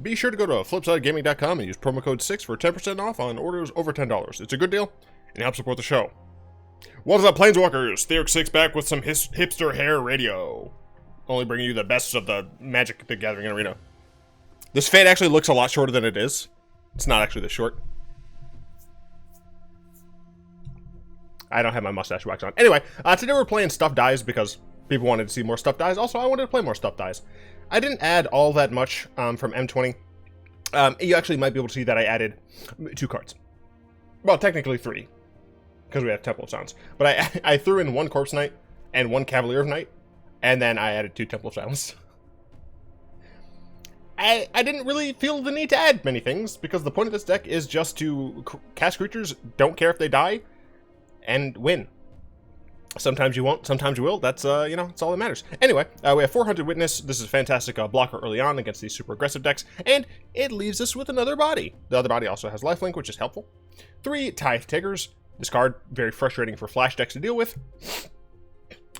be sure to go to flipsidegaming.com and use promo code 6 for 10% off on orders over $10. It's a good deal and helps support the show. What is up, Planeswalkers? Theoric 6 back with some hipster hair radio. Only bringing you the best of the Magic the Gathering Arena. This fade actually looks a lot shorter than it is. It's not actually this short. I don't have my mustache wax on. Anyway, today we're playing Stuffed Dies because people wanted to see more Stuffed Dies. Also, I wanted to play more Stuffed Dies. I didn't add all that much from M20. You actually might be able to see that I added 2 cards. Well, technically 3. Because we have Temple of Silence. But I threw in 1 Corpse Knight and 1 Cavalier of Night. And then I added 2 Temple of Silence. I didn't really feel the need to add many things, because the point of this deck is just to cast creatures, don't care if they die, and win. Sometimes you won't, sometimes you will. That's, that's all that matters. Anyway, we have 400 Witness. This is a fantastic blocker early on against these super aggressive decks, and it leaves us with another body. The other body also has lifelink, which is helpful. 3 Tithe Takers. This card, very frustrating for flash decks to deal with.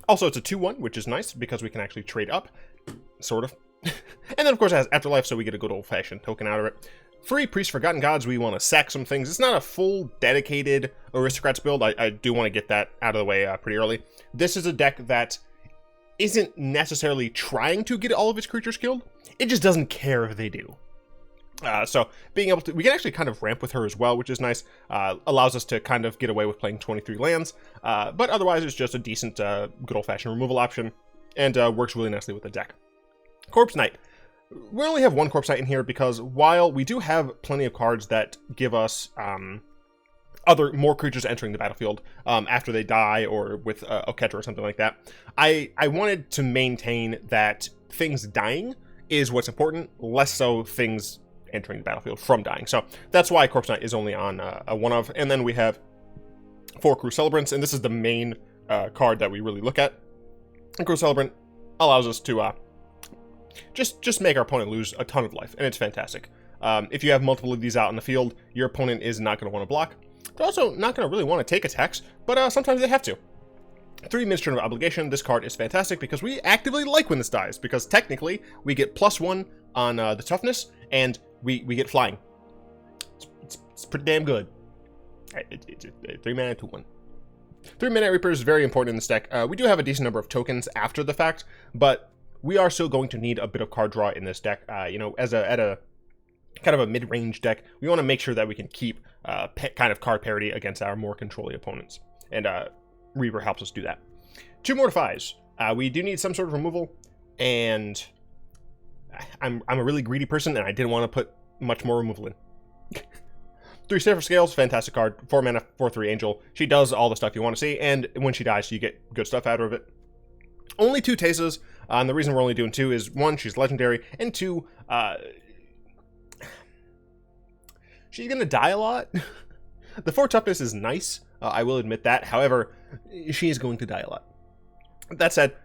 Also, it's a 2/1, which is nice, because we can actually trade up, sort of. And then, of course, it has Afterlife, so we get a good old-fashioned token out of it. 3 Priest Forgotten Gods, we want to sack some things. It's not a full, dedicated Aristocrats build. I do want to get that out of the way pretty early. This is a deck that isn't necessarily trying to get all of its creatures killed. It just doesn't care if they do. So being able to, we can actually kind of ramp with her as well, which is nice. Allows us to kind of get away with playing 23 lands. But otherwise, it's just a decent, good old-fashioned removal option, and works really nicely with the deck. Corpse Knight. We only have 1 Corpse Knight in here because while we do have plenty of cards that give us more creatures entering the battlefield after they die, or with Oketra or something like that, I wanted to maintain that things dying is what's important, less so things entering the battlefield from dying. So that's why Corpse Knight is only on a 1-of. And then we have 4 Cruel Celebrants, and this is the main card that we really look at. And Cruel Celebrant allows us to just make our opponent lose a ton of life, and it's fantastic. If you have multiple of these out in the field, your opponent is not going to want to block. They're also not going to really want to take attacks, but sometimes they have to. 3 Ministrant of Obligation. This card is fantastic because we actively like when this dies, because technically we get +1 on the toughness, and we get flying. It's pretty damn good. It's 3 mana 2/1. 3 Midnight Reaper is very important in this deck. We do have a decent number of tokens after the fact, but we are still going to need a bit of card draw in this deck. At a kind of a mid-range deck, we want to make sure that we can keep kind of card parity against our more controlling opponents, and Reaper helps us do that. 2 Mortifies. We do need some sort of removal, and I'm a really greedy person, and I didn't want to put much more removal in. 3 Seraph Scales, fantastic card. 4 mana, 4/3 Angel. She does all the stuff you want to see, and when she dies, you get good stuff out of it. Only 2 Teysas, and the reason we're only doing 2 is 1, she's legendary, and 2, she's gonna die a lot. The 4 toughness is nice, I will admit that. However, she is going to die a lot. That said,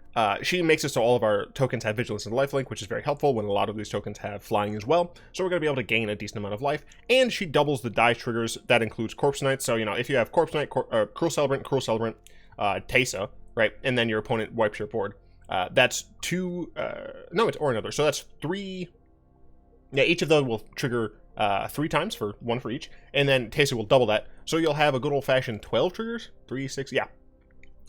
she makes it so all of our tokens have vigilance and lifelink, which is very helpful when a lot of these tokens have flying as well. So we're going to be able to gain a decent amount of life, and she doubles the die triggers. That includes Corpse Knight. So, if you have Corpse Knight, Cruel Celebrant, Teysa, right, and then your opponent wipes your board. That's 2, no, it's or another. So that's 3, yeah, each of them will trigger 3 times, for 1 for each, and then Teysa will double that. So you'll have a good old-fashioned 12 triggers, 3, 6, yeah.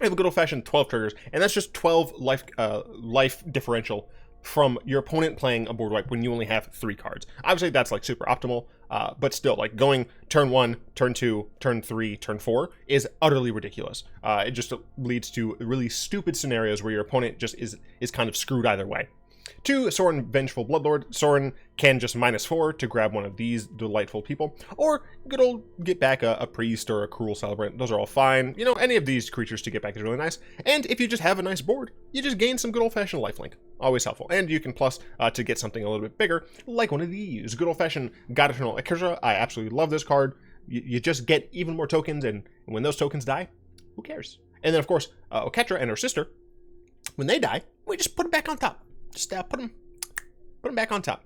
I have a good old-fashioned 12 triggers, and that's just 12 life differential from your opponent playing a board wipe when you only have 3 cards. Obviously, that's like super optimal, but still, like going turn 1, turn 2, turn 3, turn 4 is utterly ridiculous. It just leads to really stupid scenarios where your opponent just is kind of screwed either way. 2 Sorin, Vengeful Bloodlord. Sorin can just -4 to grab one of these delightful people, or good old get back a Priest or a Cruel Celebrant. Those are all fine. Any of these creatures to get back is really nice. And if you just have a nice board, you just gain some good old-fashioned lifelink. Always helpful. And you can plus to get something a little bit bigger, like one of these. Good old-fashioned God-Eternal Oketra. I absolutely love this card. You just get even more tokens, and when those tokens die, who cares? And then, of course, Oketra and her sister, when they die, we just put them back on top. Just put them back on top.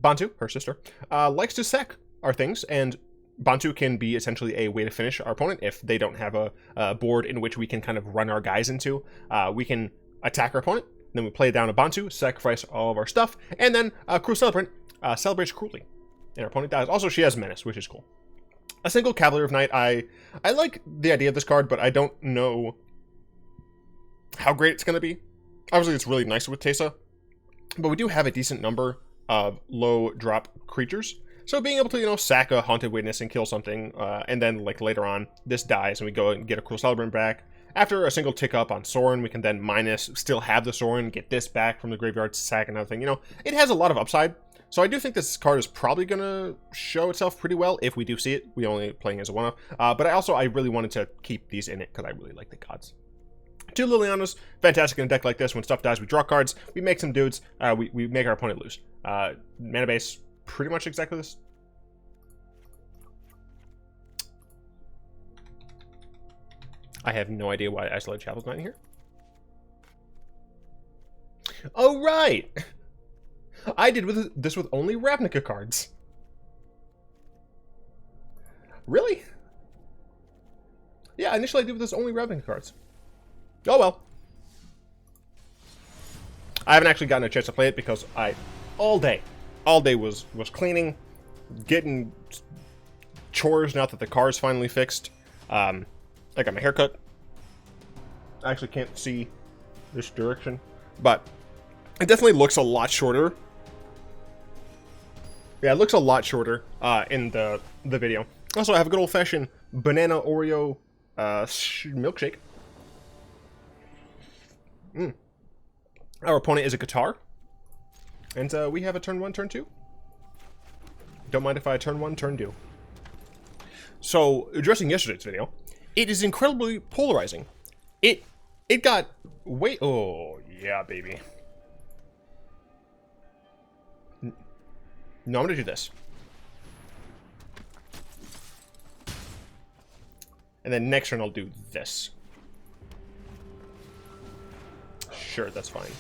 Bontu, her sister, likes to sack our things, and Bontu can be essentially a way to finish our opponent if they don't have a board in which we can kind of run our guys into. We can attack our opponent, then we play down a Bontu, sacrifice all of our stuff, and then Cruel Celebrant celebrates cruelly, and our opponent dies. Also, she has Menace, which is cool. A single Cavalier of Night. I like the idea of this card, but I don't know how great it's going to be. Obviously, it's really nice with Teysa, but we do have a decent number of low drop creatures. So being able to, you know, sack a Haunted Witness and kill something, and then, like, later on, this dies, and we go and get a Cruel Celebrant back. After a single tick up on Sorin, we can then still have the Sorin, get this back from the graveyard to sack another thing. You know, it has a lot of upside. So I do think this card is probably going to show itself pretty well if we do see it. We only playing as a one-off. But I really wanted to keep these in it because I really like the gods. 2 Lilianas, fantastic in a deck like this. When stuff dies, we draw cards, we make some dudes, we make our opponent lose. Mana base, pretty much exactly this. I have no idea why Isolated Chapel's not in here. Oh, right! I did this with only Ravnica cards. Really? Yeah, initially I did with this only Ravnica cards. Oh well. I haven't actually gotten a chance to play it because all day was cleaning, getting chores now that the car's finally fixed. I got my haircut. I actually can't see this direction, but it definitely looks a lot shorter. Yeah, it looks a lot shorter in the video. Also, I have a good old-fashioned banana Oreo milkshake. Our opponent is a guitar. And we have a turn 1, turn 2. Don't mind if I turn 1, turn 2. So, addressing yesterday's video, it is incredibly polarizing. It got way... Oh, yeah, baby. No, I'm gonna do this. And then next turn I'll do this. Sure, that's fine.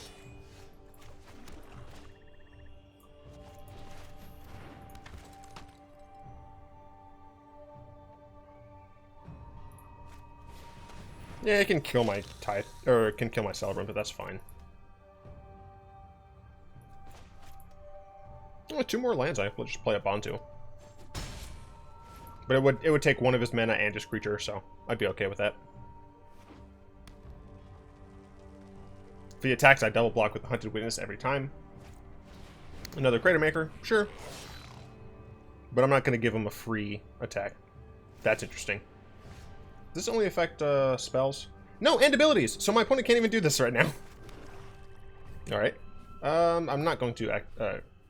Yeah, it can kill my Tithe, or it can kill my Celebrant, but that's fine. Oh, 2 more lands, I will just play a Bontu. But it would take one of his mana and his creature, so I'd be okay with that. If he attacks, I double block with the Hunted Witness every time. Another Crater Maker, sure. But I'm not going to give him a free attack. That's interesting. Does this only affect spells? No, and abilities! So my opponent can't even do this right now. Alright. I'm not going to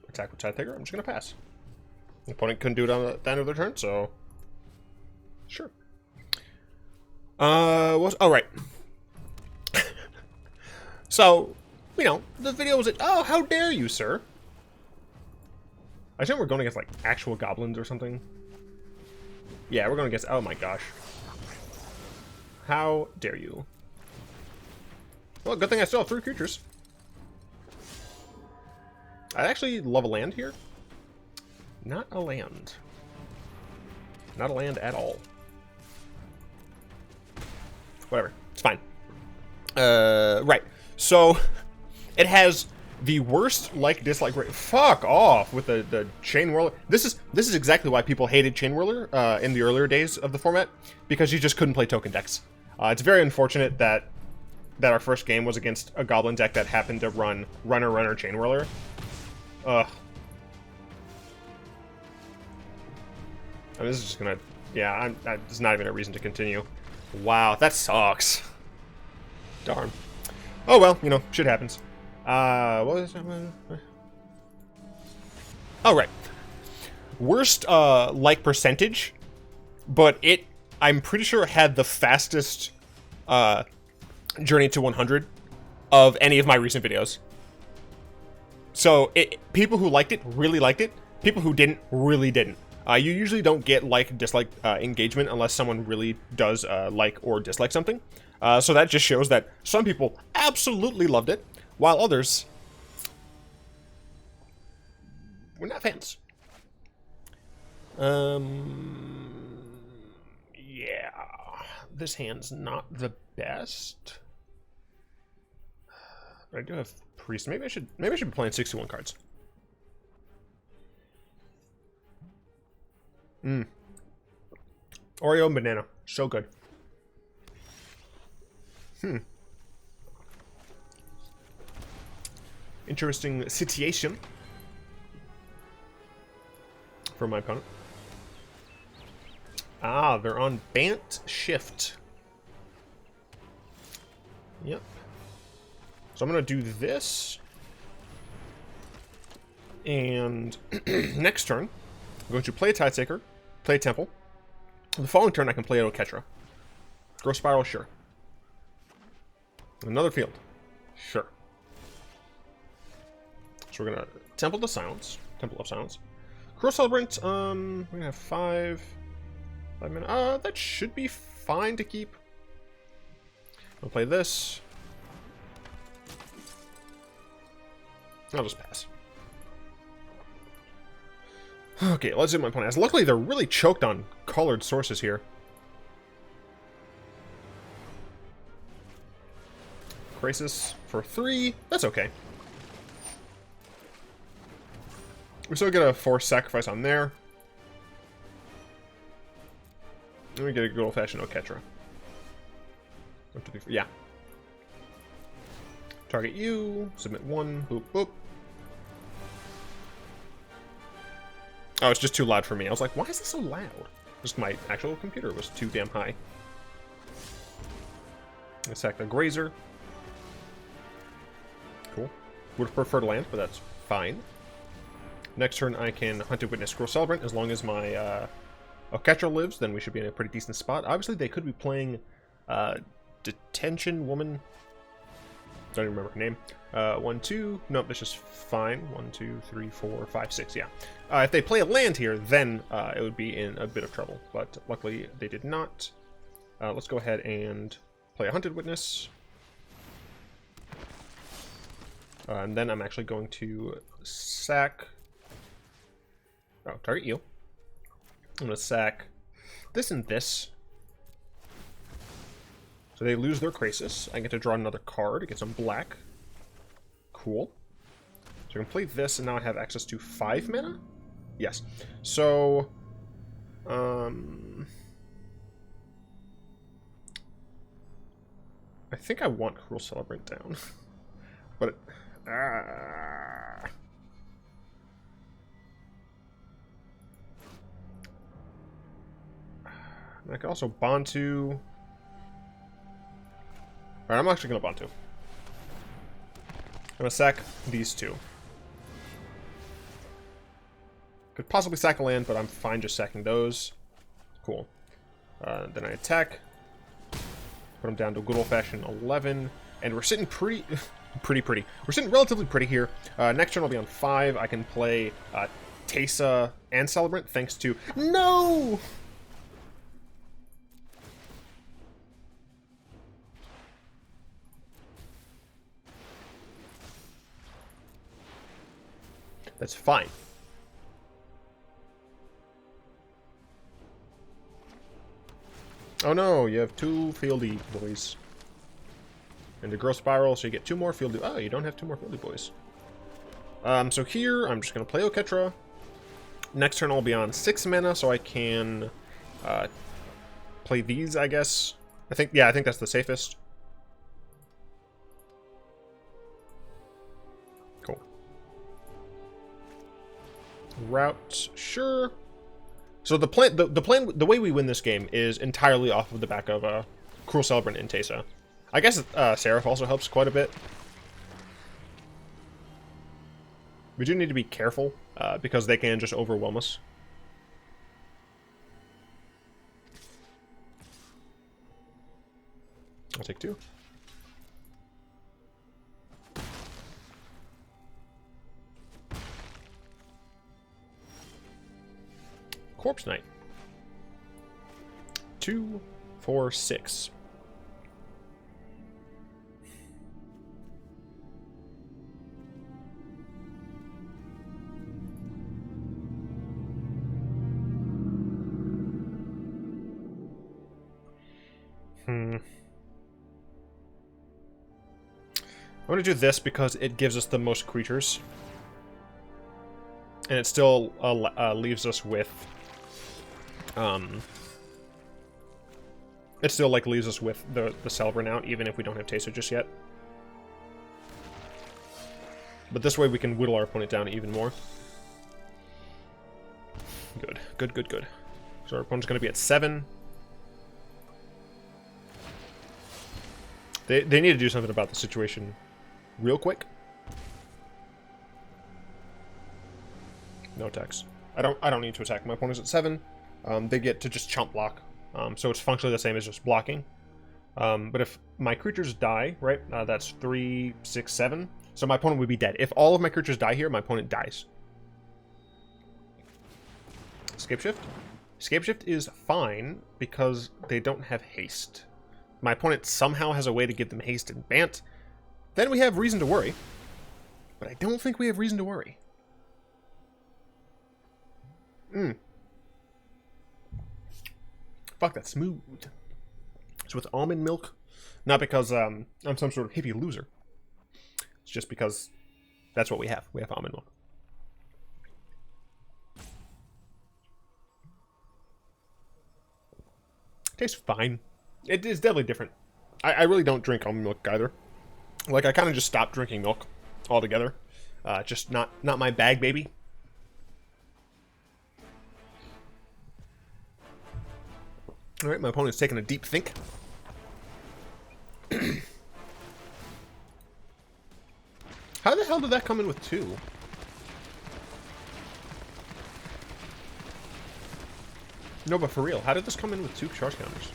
attack with Tithe Taker. I'm just going to pass. The opponent couldn't do it on the end of their turn, so... Sure. Oh, right. So, you know, the video was like, oh, how dare you, sir? I assume we're going against, like, actual goblins or something. Yeah, we're going against... Oh, my gosh. How dare you? Well, good thing I still have 3 creatures. I'd actually love a land here. Not a land. Not a land at all. Whatever. It's fine. Right. So, it has the worst like-dislike rate. Fuck off with the Chain Whirler. This is exactly why people hated Chain Whirler in the earlier days of the format, because you just couldn't play token decks. It's very unfortunate that our first game was against a Goblin deck that happened to run Runner Chain Whirler. Ugh. I mean, this is just gonna... Yeah, there's not even a reason to continue. Wow, that sucks. Darn. Oh well, you know, shit happens. What was that? Oh, right. Worst, like, percentage, but I'm pretty sure had the fastest, journey to 100 of any of my recent videos. So, people who liked it really liked it. People who didn't really didn't. You usually don't get like-dislike engagement unless someone really does like or dislike something. So that just shows that some people absolutely loved it, while others were not fans. Yeah, this hand's not the best. But I do have Priest. Maybe I should be playing 61 cards. Oreo and banana. So good. Interesting situation for my opponent. Ah, they're on BantShift. Yep. So I'm going to do this. And next turn, I'm going to play a Tithe Taker, play a Temple. The following turn, I can play an Oketra. Growth Spiral, sure. Another field, sure. So we're going to Temple of Silence. Cruel Celebrant, we're going to have 5 minutes. That should be fine to keep. I'll play this. I'll just pass. Okay, let's see what my opponent has. Luckily, they're really choked on colored sources here. Crisis for 3. That's okay. We still get a forced sacrifice on there. And we get a good old-fashioned Oketra. 1, 2, 3, 4. Yeah. Target you. Submit 1. Boop, boop. Oh, it's just too loud for me. I was like, why is this so loud? Just my actual computer was too damn high. I sack the Grazer. Cool. Would have preferred land, but that's fine. Next turn, I can Hunt and Witness Cruel Celebrant. As long as my Oketra lives, then we should be in a pretty decent spot. Obviously, they could be playing Detention Woman. Don't even remember her name. 1, 2. Nope, that's just fine. 1, 2, 3, 4, 5, 6. Yeah. If they play a land here, then it would be in a bit of trouble. But luckily, they did not. Let's go ahead and play a Hunted Witness. And then I'm actually going to sack... Oh, target you. I'm going to sack this and this. So they lose their Crisis. I get to draw another card. Get some black. Cool. So I can play this, and now I have access to 5 mana? Yes. So... I think I want Cruel Celebrant down. But... I can also Bontu. Alright, I'm actually going to Bontu. I'm going to sack these 2. Could possibly sack a land, but I'm fine just sacking those. Cool. Then I attack. Put them down to a good old-fashioned 11. And we're sitting pretty... pretty. We're sitting relatively pretty here. Next turn I'll be on 5. I can play Teysa and Celebrant thanks to... No! That's fine. Oh no, you have 2 fieldy boys. And the growth spiral, so you get 2 more fieldy. Oh, you don't have 2 more fieldy boys. So here, I'm just going to play Oketra. Next turn I'll be on 6 mana, so I can play these, I guess. I think that's the safest. Cool. Route, sure. So the plan, the way we win this game is entirely off of the back of Cruel Celebrant and Teysa. I guess Seraph also helps quite a bit. We do need to be careful because they can just overwhelm us. I'll take 2. Corpse Knight. 2, 4, 6. I'm going to do this because it gives us the most creatures. And it still leaves us with It still like leaves us with the Celebrant out, even if we don't have Teysa just yet. But this way we can whittle our opponent down even more. Good, good, good, good. So our opponent's going to be at 7. They need to do something about the situation real quick. No attacks. I don't need to attack. My opponent's at 7. They get to just chump block. So it's functionally the same as just blocking. But if my creatures die, right, that's 3, 6, 7. So my opponent would be dead. If all of my creatures die here, my opponent dies. Scapeshift? Scapeshift is fine because they don't have haste. My opponent somehow has a way to give them haste and Bant. Then we have reason to worry. But I don't think we have reason to worry. Fuck, that's smooth. It's with almond milk. Not because I'm some sort of hippie loser. It's just because that's what we have. We have almond milk. Tastes fine. It is definitely different. I really don't drink almond milk either. Like, I kind of just stopped drinking milk altogether. Just not my bag, baby. Alright, my opponent's taking a deep think. How the hell did that come in with 2? No, but for real, how did this come in with 2 charge counters?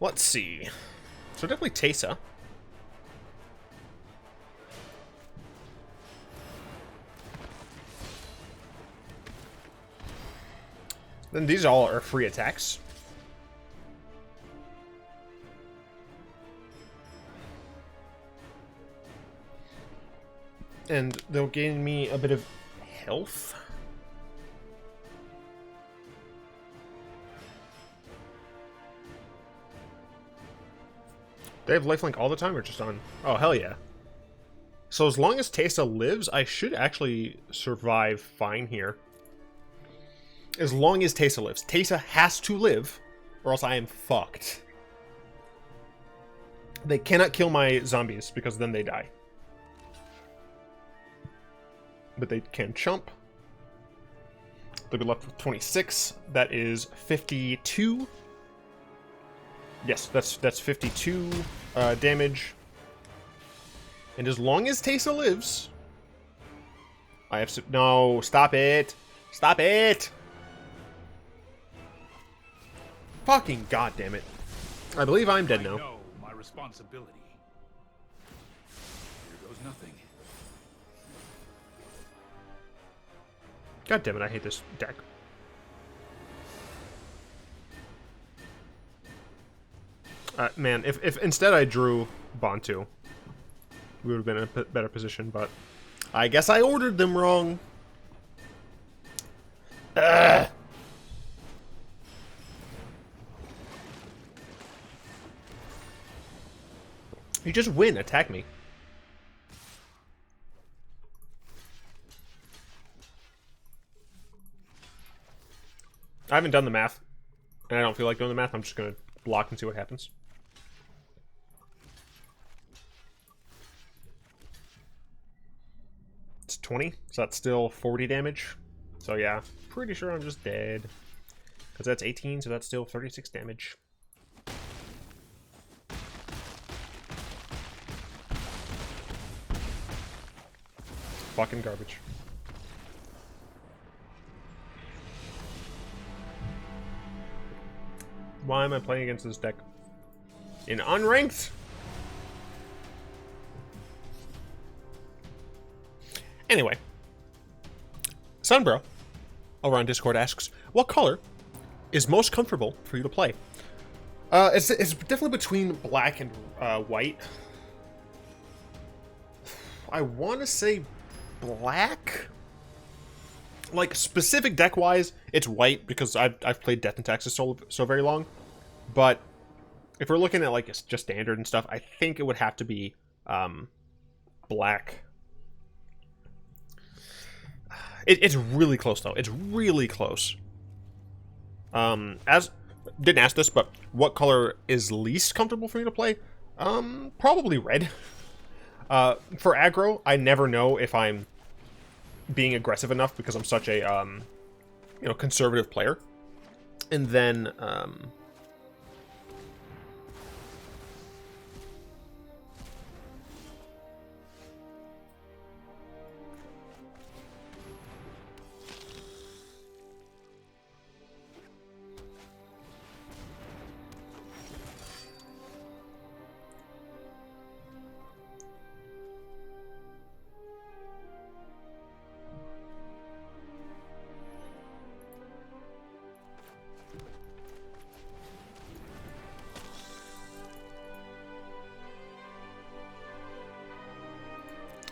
Let's see. So definitely Teysa. Then these all are free attacks. And they'll gain me a bit of health. They have lifelink all the time or just on? Oh, hell yeah. So as long as Teysa lives, I should actually survive fine here. As long as Teysa lives. Teysa has to live, or else I am fucked. They cannot kill my zombies, because then they die. But they can chump. They'll be left with 26. That is 52. Yes, that's 52 damage. And as long as Teysa lives... I have to... No, stop it! Stop it! Fucking goddamn it. I believe I'm dead now. I know my responsibility. Here goes nothing. God damn it, I hate this deck. Man, if instead I drew Bontu, we would have been in a better position, but I guess I ordered them wrong. Ugh. You just win, attack me. I haven't done the math, and I don't feel like doing the math. I'm just gonna block and see what happens. It's 20, so that's still 40 damage. So yeah, pretty sure I'm just dead. Because that's 18, so that's still 36 damage. Fucking garbage. Why am I playing against this deck? In unranked? Anyway. Sunbro over on Discord asks, what color is most comfortable for you to play? It's definitely between black and white. I want to say black? Like, specific deck-wise, it's white, because I've played Death and Taxes so very long. But if we're looking at, like, just standard and stuff, I think it would have to be black. It's really close, though. It's really close. As didn't ask this, but what color is least comfortable for me to play? Probably red. For aggro, I never know if I'm being aggressive enough because I'm such a you know, conservative player. And then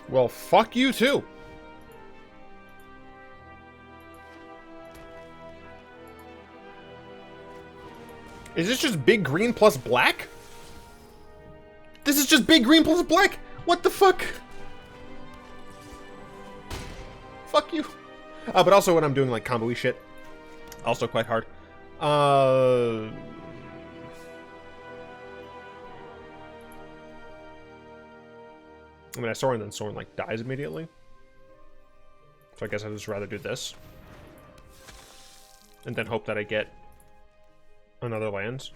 well, fuck you too. Is this just big green plus black? This is just big green plus black. What the fuck? Fuck you. But also when I'm doing like combo-y shit, also quite hard. I mean, I Sorin, then Sorin, like, dies immediately. So I guess I'd just rather do this. And then hope that I get another land.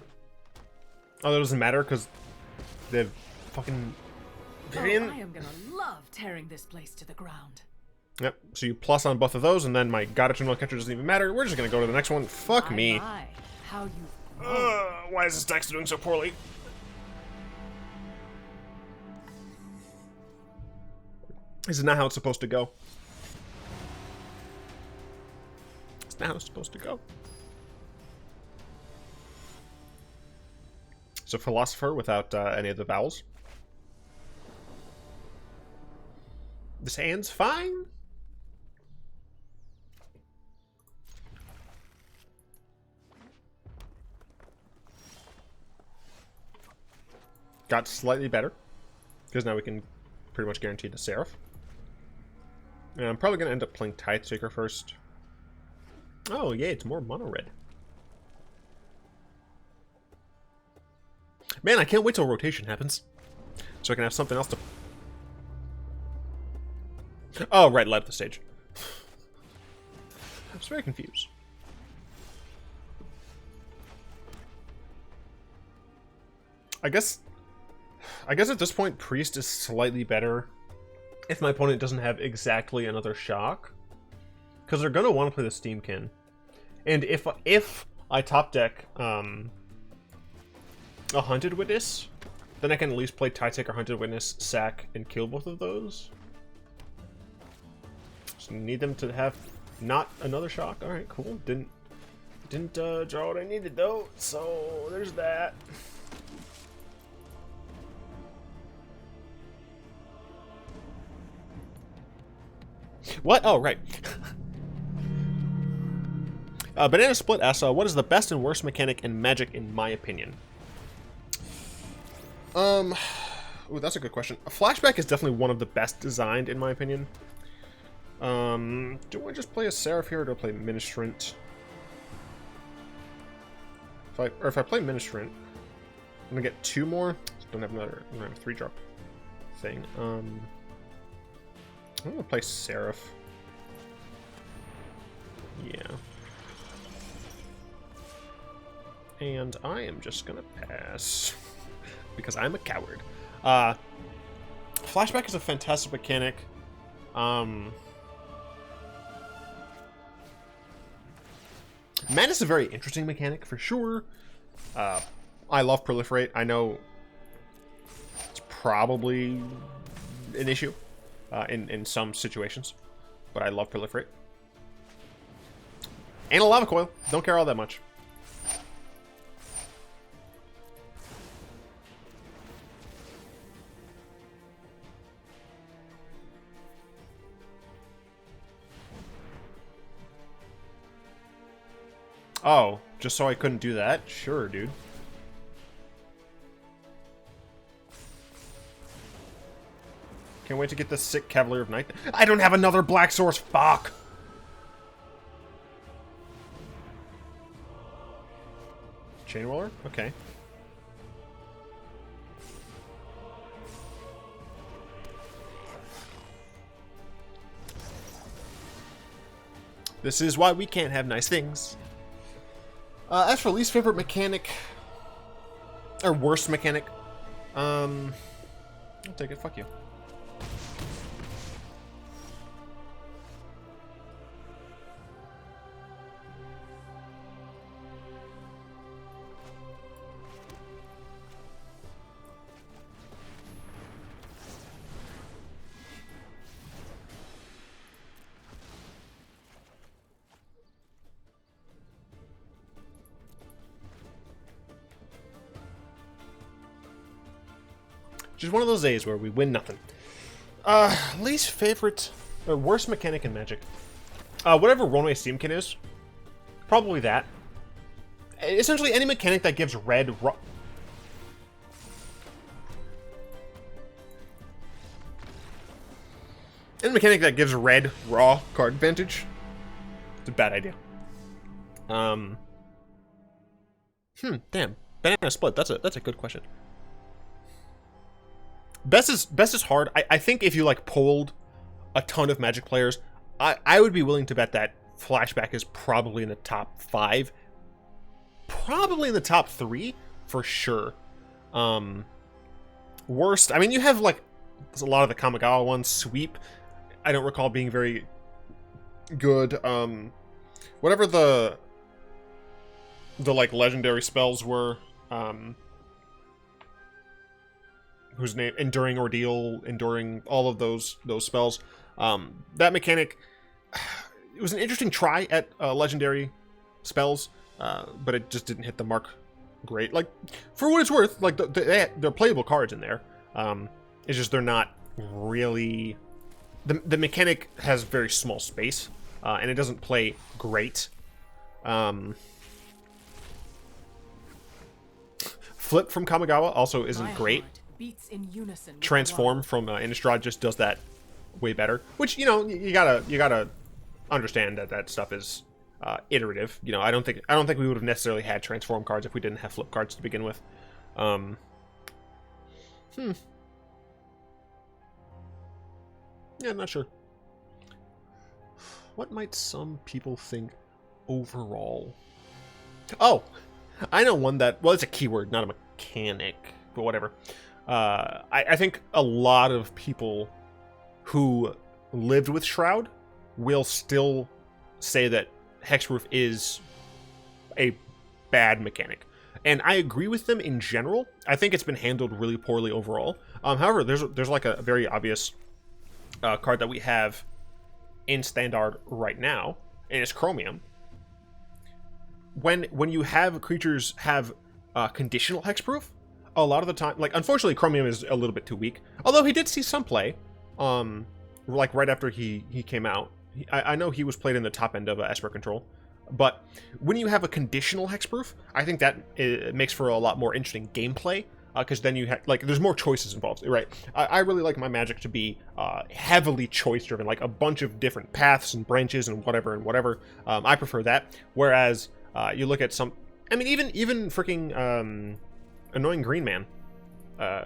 Oh, that doesn't matter, because they've fucking... Oh, I am gonna love tearing this place to the ground. Yep, so you plus on both of those, and then my God-Eternal Oketra doesn't even matter. We're just gonna go to the next one. Fuck me. How you... Why is this deck doing so poorly? This is not how it's supposed to go. It's not how it's supposed to go. It's a philosopher without any of the vowels. This hand's fine. Got slightly better. Because now we can pretty much guarantee the Seraph. And I'm probably going to end up playing Tithe Taker first. Oh, yeah, it's more mono red. Man, I can't wait till rotation happens. So I can have something else to... Oh, right, light up the stage. I was very confused. I guess at this point, Priest is slightly better if my opponent doesn't have exactly another shock. Because they're going to want to play the Steamkin. And if I top deck a Hunted Witness, then I can at least play Tithe Taker, Hunted Witness, sack, and kill both of those. Just need them to have not another shock. Alright, cool. Didn't draw what I needed though, so there's that. What? Oh, right. Banana Split asks, what is the best and worst mechanic in Magic in my opinion? Ooh, that's a good question. A Flashback is definitely one of the best designed in my opinion. Do I just play a Seraph here or do I play Ministrant? If I play Ministrant, I'm gonna get 2 more. Don't have another. I don't have a 3-drop thing. I'm gonna play Seraph. Yeah. And I am just gonna pass. Because I'm a coward. Flashback is a fantastic mechanic. Mana is a very interesting mechanic, for sure. I love Proliferate. I know it's probably an issue in some situations, but I love Proliferate. And a Lava Coil. Don't care all that much. Oh, just so I couldn't do that? Sure, dude. Can't wait to get this sick Cavalier of Night. I don't have another black source. Fuck. Chain Whirler? Okay. This is why we can't have nice things. As for least favorite mechanic, or worst mechanic, I'll take it. Fuck you. Just one of those days where we win nothing. Least favorite or worst mechanic in Magic. Whatever Runaway Steamkin is. Probably that. Essentially any mechanic that gives red any mechanic that gives red raw card advantage. It's a bad idea. Damn. Banana Split, that's a good question. Best is hard. I think if you like polled a ton of Magic players, I would be willing to bet that Flashback is probably in the top 5. Probably in the top 3 for sure. Worst, I mean, you have like a lot of the Kamigawa ones. Sweep, I don't recall being very good. Whatever the like legendary spells were, whose name, Enduring Ordeal, Enduring, all of those spells. That mechanic, it was an interesting try at legendary spells, but it just didn't hit the mark great. Like, for what it's worth, like they're playable cards in there. It's just they're not really. The mechanic has very small space, and it doesn't play great. Flip from Kamigawa also isn't great. Beats in unison. Transform from Innistrad just does that way better. Which, you know, you gotta understand that stuff is iterative. You know, I don't think we would have necessarily had transform cards if we didn't have flip cards to begin with. Yeah, not sure. What might some people think overall? Oh, I know one that, well, it's a keyword, not a mechanic, but whatever. I think a lot of people who lived with Shroud will still say that Hexproof is a bad mechanic. And I agree with them in general. I think it's been handled really poorly overall. However, there's like a very obvious card that we have in Standard right now, and it's Chromium. When you have creatures have conditional Hexproof, a lot of the time, like, unfortunately Chromium is a little bit too weak, although he did see some play, like right after he came out. I know he was played in the top end of Esper Control, but when you have a conditional Hexproof, I think that it makes for a lot more interesting gameplay, because then you have, like, there's more choices involved, right? I really like my Magic to be heavily choice driven, like a bunch of different paths and branches and whatever. I prefer that, whereas you look at some, I mean, even freaking Annoying Green Man,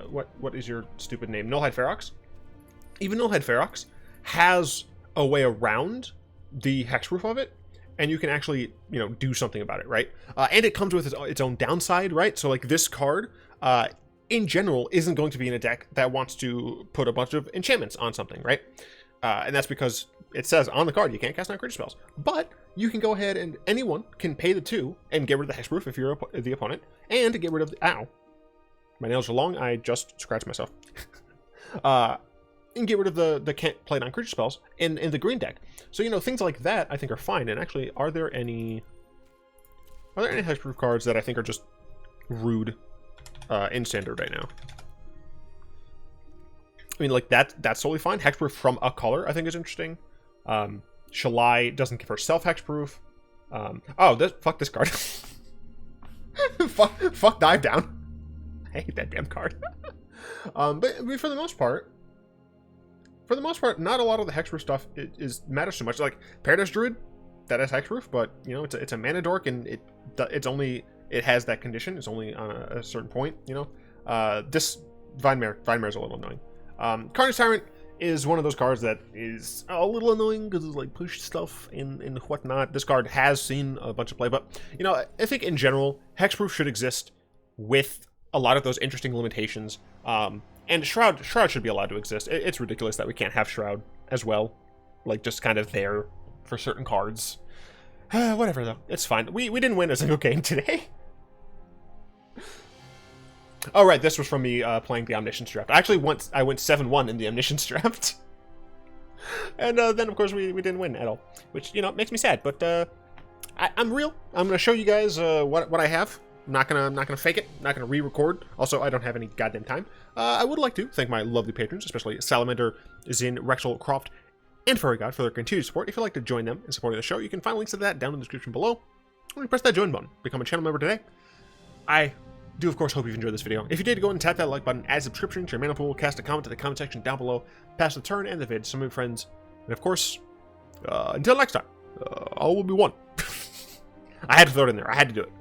what is your stupid name? Nullhide Ferox? Even Nullhide Ferox has a way around the hexproof of it, and you can actually, you know, do something about it, right? And it comes with its own downside, right? So, like, this card, in general, isn't going to be in a deck that wants to put a bunch of enchantments on something, right? And that's because it says on the card you can't cast non-creature spells. But you can go ahead and anyone can pay the 2 and get rid of the hexproof if you're the opponent, and get rid of the, ow, my nails are long, I just scratched myself. And get rid of the can't play non-creature spells in the green deck. So, you know, things like that I think are fine. And actually, are there any hexproof cards that I think are just rude in Standard right now? I mean, like, that's totally fine. Hexproof from a color I think is interesting. Shalai doesn't give herself hexproof. Fuck this card. fuck Dive Down. I hate that damn card. But I mean, for the most part, for the most part, not a lot of the hexproof stuff matters so much. Like Paradise Druid, that has hexproof, but you know, it's a mana dork, and it has that condition. It's only on a certain point. You know, this Vinemare is a little annoying. Carnage Tyrant is one of those cards that is a little annoying because it's like push stuff and whatnot. This card has seen a bunch of play, but you know, I think in general, hexproof should exist with a lot of those interesting limitations. And Shroud should be allowed to exist. It's ridiculous that we can't have Shroud as well, like just kind of there for certain cards. Whatever though, it's fine. We didn't win a single game today. Oh right, this was from me playing the Omniscience draft. Actually, once I went 7-1 in the Omniscience draft, and then of course we didn't win at all, which you know makes me sad. But I'm real. I'm gonna show you guys what I have. I'm not gonna fake it. Not gonna re-record. Also, I don't have any goddamn time. I would like to thank my lovely patrons, especially Salamander, Zin, Rexel, Croft, and Furry God for their continued support. If you'd like to join them in supporting the show, you can find links to that down in the description below. Or press that join button. Become a channel member today. I do, of course, hope you've enjoyed this video. If you did, go ahead and tap that like button, add subscription to your mana pool, cast a comment to the comment section down below, pass the turn and the vid to some of your friends, and of course, until next time, all will be one. I had to throw it in there. I had to do it.